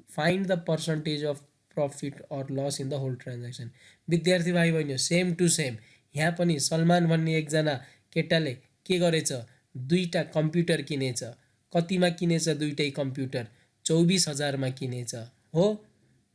Find the percentage of profit or loss in the whole transaction. विद्यार्थी भाइ बहिनी same to same यहाँ पनि सलमान भन्ने एकजना केटाले के गरेछ, दुईटा कम्प्युटर किनेछ। कतिमा किनेछ दुईटै कम्प्युटर 24,000 मा किनेछ हो।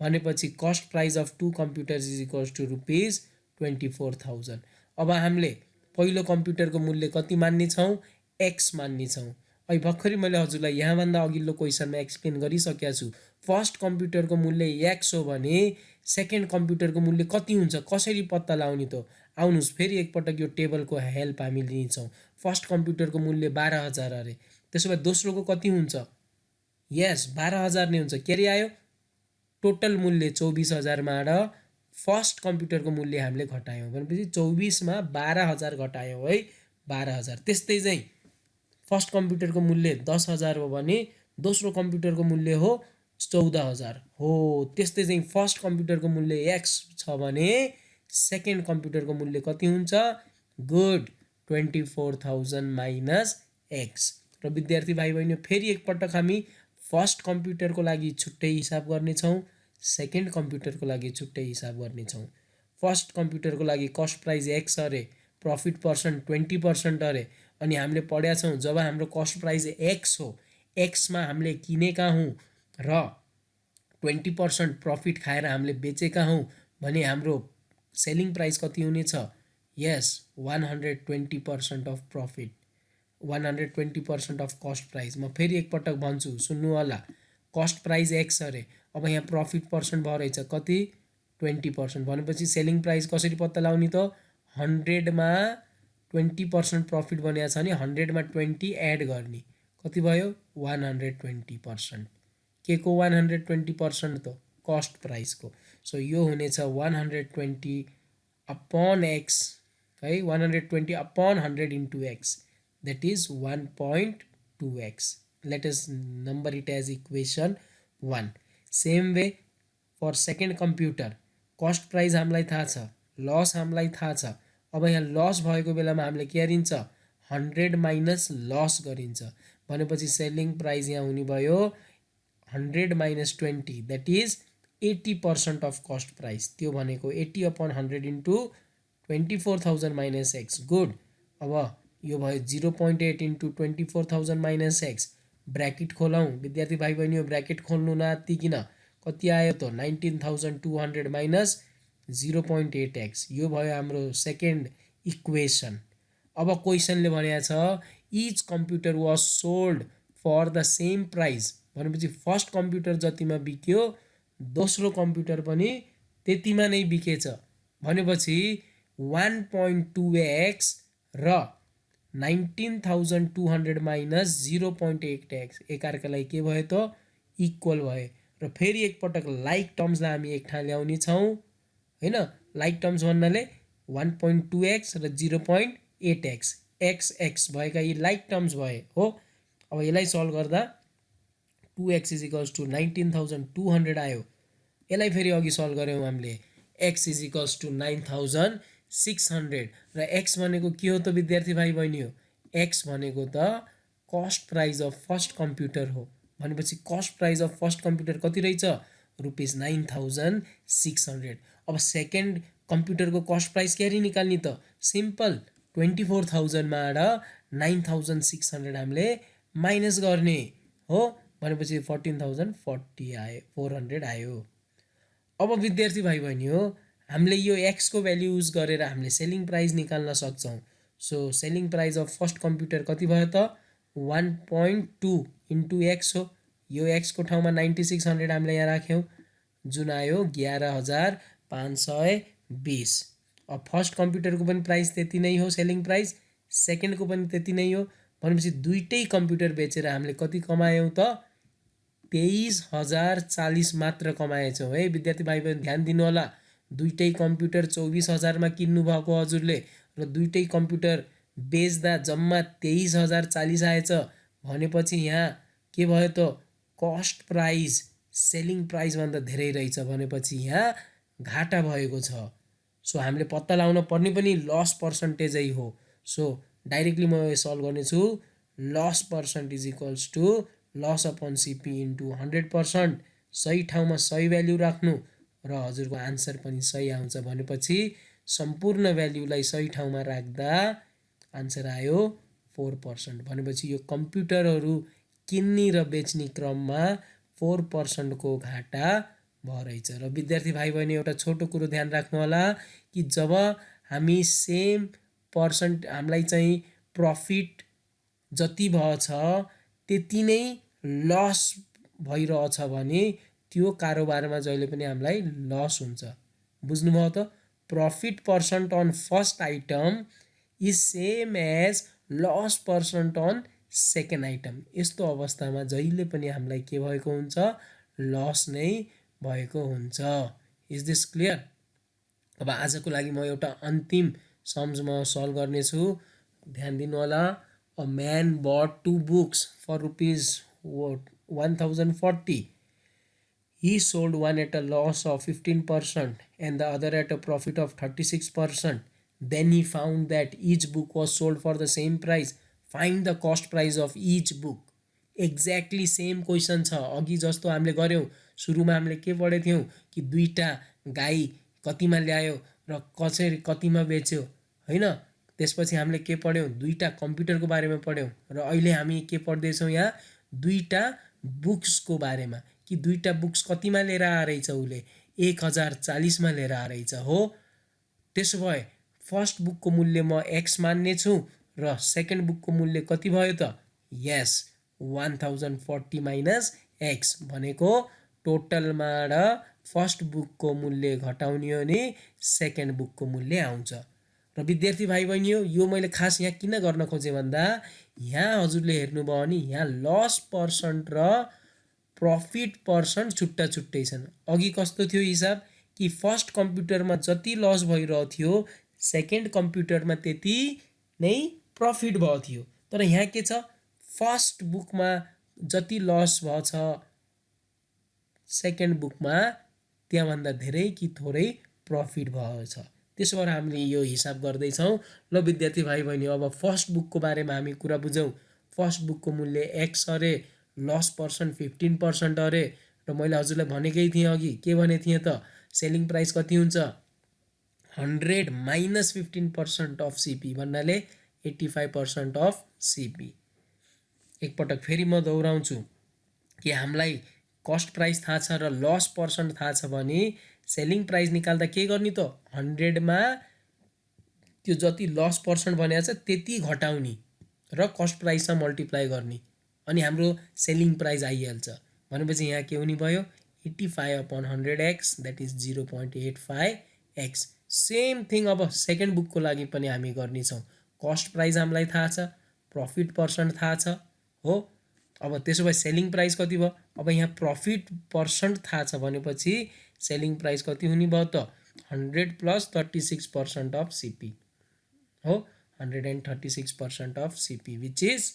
भनेपछि cost price of two computers is equals to rupees 24,000। अब हामीले पहिलो कम्प्युटरको मूल्य कति मान्नेछौँ, एक्स मान्नेछौँ। अहिले भर्खरै मैले हजुरलाई यहाँभन्दा अघिल्लो क्वेसनमा एक्सप्लेन गरिसकेको छु। फर्स्ट कम्प्युटरको मूल्य एक्स हो भने सेकेन्ड कम्प्युटरको मूल्य कति हुन्छ, कसरी पत्ता लगाउने त। आउनुहोस् फेरि एकपटक यो टेबलको हेल्प हामी लिन्छौँ। फर्स्ट कम्प्युटरको मूल्य 12,000 अरे, त्यसो भए दोस्रोको कति हुन्छ, यस 12,000 नै हुन्छ। के अरे आयो, टोटल मूल्य 24,000 मा र फर्स्ट कम्प्युटरको मूल्य हामीले घटायौँ। भनेपछि 24 मा 12,000 घटायौँ है, 12,000। त्यस्तै चाहिँ फर्स्ट कम्प्युटरको मूल्य 10,000 हो भने दोस्रो कम्प्युटरको मूल्य हो 14,000 हो। त्यस्तै चाहिँ फर्स्ट कम्प्युटरको मूल्य एक्स छ भने सेकेन्ड कम्प्युटरको मूल्य कति हुन्छ, गुड 24,000 माइनस एक्स। र विद्यार्थी भाइ बहिनी फेरि एकपटक हामी फर्स्ट कम्प्युटरको लागि छुट्टै हिसाब गर्नेछौँ, सेकेन्ड कम्प्युटरको लागि छुट्टै हिसाब गर्नेछौँ। फर्स्ट कम्प्युटरको लागि कस्ट प्राइस एक्स अरे, प्रफिट पर्सेन्ट 20% अरे। अनि हामीले पढेका छौँ जब हाम्रो कस्ट प्राइस एक्स हो, एक्समा हामीले किनेका हौँ र 20% प्रफिट खाएर हामीले बेचेका हौँ भने हाम्रो सेलिङ प्राइस कति हुनेछ, यस 120% of profit, 120% of cost price. म फेरि एकपटक भन्छु सुन्नु होला, कस्ट प्राइस एक्स अरे, अब यहाँ प्रफिट पर्सेन्ट भयो रहेछ कति 20%। भनेपछि सेलिङ प्राइस कसरी पत्ता लगाउने त, 100 मा 20% प्रफिट बनिएको छ भने 100 मा 20 एड गर्ने, कति भयो 120%। के को 120% त, कस्ट प्राइसको। सो यो हुनेछ 120 अपन एक्स है, 120 upon 100 into x that is 1.2x. Let us number it as equation 1. Same way for second computer, cost price हामीलाई थाहा छ, loss हामीलाई थाहा छ. अब यहाँ loss भएको बेलामा हामीले के गरिन्छ, 100 minus loss गरिन्छ. भनेपछि selling price यहाँ हुने भयो 100 minus 20, that is 80% of cost price. त्यो भनेको 80 upon 100 into 24,000 minus x. Good. अब यो भयो 0.8 into 24,000 minus x. ब्रैकेट खोलौं विद्यार्थी भाइ बहिनी, ब्रैकेट खोल्नु नआत्तिकिन कति आयो त 19,200 minus 0.8x. यो भयो हाम्रो सेकेन्ड इक्वेसन. अब क्वेसनले भनेको छ each computer was sold for the same price. भनेपछि फर्स्ट कम्प्युटर जतिमा बिक्यो दोस्रो कम्प्युटर पनि त्यतिमा नै बिकेछ. भनेपछि 1.2x र 19,200 माइनस 0.8x एकअर्कालाई के भयो त इक्वल भयो. र फेरि एकपटक लाइक टर्म्सलाई हामी एक ठाउँ ल्याउने छौँ हैन. लाइक टर्म्स भन्नाले 1.2x र 0.8x x भएका यी लाइक टर्म्स भए हो. अब यसलाई सल्भ गर्दा 2x इज इक्वल्स टु 19,200 आयो. यसलाई फेरि अघि सल्भ गऱ्यौँ हामीले, x इज इक्वल्स टु 9,600 र x भनेको के हो त विद्यार्थी भाइ बहिनी हो, x भनेको त cost price of first computer हो. भनेपछि cost price of first computer कति रहेछ, रुपिस 9,600. अब सेकेन्ड कम्प्युटरको कस्ट प्राइस क्यारी निकाल्ने त सिम्पल 24,000 बाट 9,600 हामीले माइनस गर्ने हो. भनेपछि 14,040 आयो, 400 आयो. अब विद्यार्थी भाइ बहिनी हो, हामीले यो x को भ्याल्यु युज गरेर हामीले सेलिङ प्राइस निकाल्न सक्छौँ. So selling price of first computer कति भयो त 1.2 इन्टु x हो. यो x को ठाउँमा 9600 हामीले यहाँ राख्यौँ जुन आयो 11,520. अब फर्स्ट कम्प्युटरको पनि प्राइस त्यति नै हो सेलिङ प्राइस, सेकेन्डको पनि त्यति नै हो. भनेपछि दुईटै कम्प्युटर बेचेर हामीले कति कमायौँ त 23,040 मात्र कमाएछौँ है विद्यार्थी भाइ बहिनी. ध्यान दिनु होला, दुईटै कम्प्युटर 24,000 मा किन्नु भएको हजुरले र दुईटै कम्प्युटर बेच्दा जम्मा 23,040 आएछ. भनेपछि यहाँ के भयो त कस्ट प्राइस सेलिङ प्राइस भन्दा धेरै रहेछ. भनेपछि यहाँ घाटा भएको छ. सो हामीले पत्ता लगाउन पर्ने पनि लस पर्सेन्टेजै हो. सो डाइरेक्टली म यो सल्भ गर्नेछु. Loss percent is equals to loss upon CP into 100%. सही ठाउँमा सही भ्याल्यु राख्नु र हजुरको आन्सर पनि सही आउँछ. भनेपछि सम्पूर्ण भ्याल्युलाई सही ठाउँमा राख्दा आन्सर आयो 4%. भनेपछि यो कम्प्युटरहरू किन्ने र बेच्ने क्रममा 4% को घाटा भइरहेछ. र विद्यार्थी भाइ बहिनी एउटा छोटो कुरो ध्यान राख्नु होला कि जब हामी सेम पर्सेन्ट हामीलाई चाहिँ प्रफिट जति भएछ त्यति नै लस भइरहेछ भने त्यो कारोबारमा जहिले पनि हामीलाई लस हुन्छ. बुझ्नुभयो त. Profit percent on first item is same as loss percent on second item. यस्तो अवस्थामा जहिले पनि हामीलाई के भएको हुन्छ, लस नै भएको हुन्छ. Is this clear. अब आजको लागि म एउटा अन्तिम सम्स म सल्भ गर्नेछु. ध्यान दिनु होला. A man bought 2 books for rupees 1,040. He sold one at a loss of 15% and the other at a profit of 36%. Then he found that each book was sold for the same price. Find the cost price of each book. Exactly same question छ. अघि जस्तो हामीले गऱ्यौँ. सुरुमा हामीले के पढेको थियौँ कि दुईटा गाई कतिमा ल्यायो र कसरी कतिमा बेच्यो हैन. त्यसपछि हामीले के पढ्यौँ, दुईटा कम्प्युटरको बारेमा पढ्यौँ र अहिले हामी के पढ्दैछौँ यहाँ दुईटा बुक्सको बारेमा कि दुईटा बुक्स कतिमा लिएर आएछ उले 1,040 मा लिएर आएछ हो. त्यसो भए फर्स्ट बुकको मूल्य म x मान्ने छु र सेकेन्ड बुकको मूल्य कति भयो त, यस 1,040 माइनस x भनेको टोटलमा फर्स्ट बुकको मूल्य घटाउने हो नि सेकेन्ड बुकको मूल्य आउँछ. र विद्यार्थी भाइ बहिनी हो, यो मैले खास यहाँ किन गर्न खोजेँ भन्दा यहाँ हजुरले हेर्नुभयो भने यहाँ लस पर्सेन्ट र प्रफिट पर्सेन्ट छुट्टा छुट्टै छन्. अघि कस्तो थियो हिसाब कि फर्स्ट कम्प्युटरमा जति लस भइरहेको थियो सेकेन्ड कम्प्युटरमा त्यति नै प्रफिट भएको थियो. तर यहाँ के छ फर्स्ट बुकमा जति लस भएछ सेकेन्ड बुकमा त्यहाँभन्दा धेरै कि थोरै प्रफिट भएछ। त्यसो भएर हामीले यो हिसाब गर्दैछौँ। ल विद्यार्थी भाइ बहिनी, अब फर्स्ट बुकको बारेमा हामी कुरा बुझौँ। फर्स्ट बुकको मूल्य एक्स अरे, लस पर्सेन्ट 15% अरे, र मैले हजुरलाई भनेकै थिएँ अघि, के भनेको थिएँ त, सेलिङ प्राइस कति हुन्छ 100 माइनस 15% अफ सिपी भन्नाले 85% अफ सिपी। एकपटक फेरि म दोहोऱ्याउँछु कि हामीलाई कस्ट प्राइस थाहा छ र लस पर्सेन्ट थाहा छ भने सेलिङ प्राइस निकाल्दा के गर्ने त 100मा त्यो जति लस पर्सेन्ट भनेको छ त्यति घटाउने र कस्ट प्राइसमा मल्टिप्लाई गर्ने, अनि हाम्रो सेलिङ प्राइस आइहाल्छ। भनेपछि यहाँ के हुने भयो 85/100x, that is 0.85x। Same thing अब सेकेन्ड बुकको लागि पनि हामी गर्नेछौँ। कस्ट प्राइस हामीलाई थाहा छ, प्रफिट पर्सेन्ट थाहा छ हो। अब त्यसो भए सेलिङ प्राइस कति भयो, अब यहाँ प्रफिट पर्सेन्ट थाहा छ भनेपछि सेलिङ प्राइस कति हुने भयो त 100 प्लस 36% अफ सिपी हो, 136% of CP which is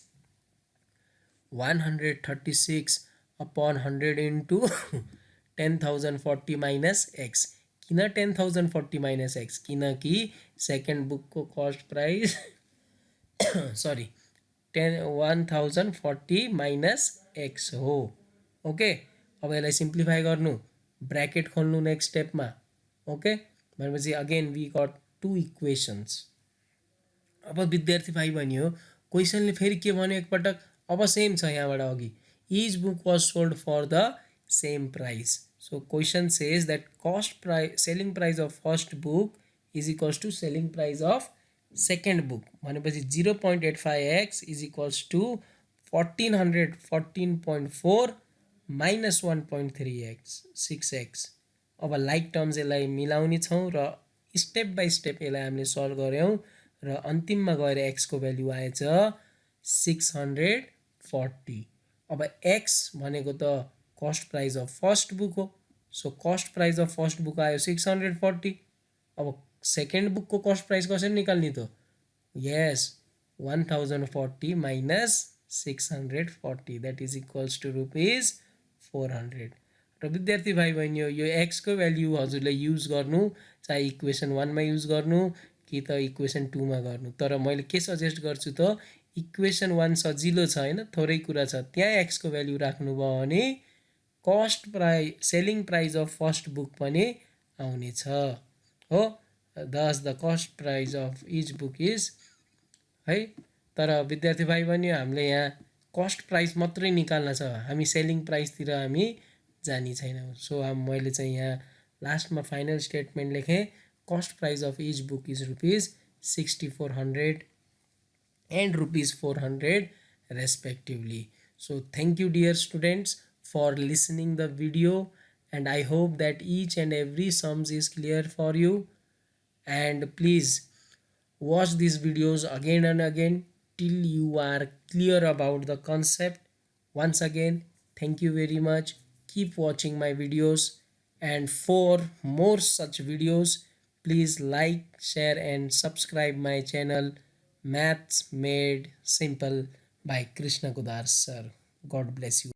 136 upon 100 into 10,040 minus X. किन 10,040 माइनस एक्स, किनकि सेकेन्ड बुकको cost price sorry 10,040 minus X हो। ओके, अब यसलाई सिम्प्लिफाई गर्नु, ब्र्याकेट खोल्नु नेक्स्ट स्टेपमा। ओके, भनेपछि again we got two equations. अब विद्यार्थी भाइ बहिनी हो, क्वेसनले फेरि के भन्यो एकपटक, अब सेम छ यहाँबाट अघि, each book was sold for the same price. So question says that cost price selling price of first book is equals to selling price of second book. भनेपछि 0.85x is equals to 1414.4 minus 1.3x 6x। अब like terms यसलाई मिलाउने छौँ र step by step यसलाई हामीले solve गऱ्यौँ र अन्तिममा गएर एक्सको भ्याल्यु आएछ 640। अब एक्स भनेको त cost price of first book हो। So cost price of first book आयो 640। अब सेकेन्ड बुकको कस्ट प्राइस कसरी निकाल्ने त, यस 1040 minus 640 that is equals to rupees 400। र विद्यार्थी भाइ बहिनी यो एक्सको भ्याल्यु हजुरले युज गर्नु, चाहे इक्वेसन 1मा युज गर्नु कि त इक्वेसन 2मा गर्नु। तर मैले के सजेस्ट गर्छु त इक्वेसन 1 सजिलो छ होइन, थोरै कुरा छ, त्यहाँ एक्सको भ्याल्यु राख्नुभयो भने cost price selling price of first book पनि आउनेछ हो। Thus the cost price of each book is है। तर विद्यार्थी भाइ बहिनी हामीले यहाँ कस्ट प्राइस मात्रै निकाल्न छ, हामी सेलिङ प्राइसतिर हामी जाने छैनौँ। सो मैले चाहिँ यहाँ लास्टमा फाइनल स्टेटमेन्ट लेखेँ, cost price of each book is rupees 6400 and rupees 400 respectively. So thank you dear students for listening the video, and I hope that each and every sums is clear for you, and please watch these videos again and again till you are clear about the concept. Once again, thank you very much. Keep watching my videos, and for more such videos please like, share and subscribe my channel Maths Made Simple by Krishna Kudar sir. God bless you.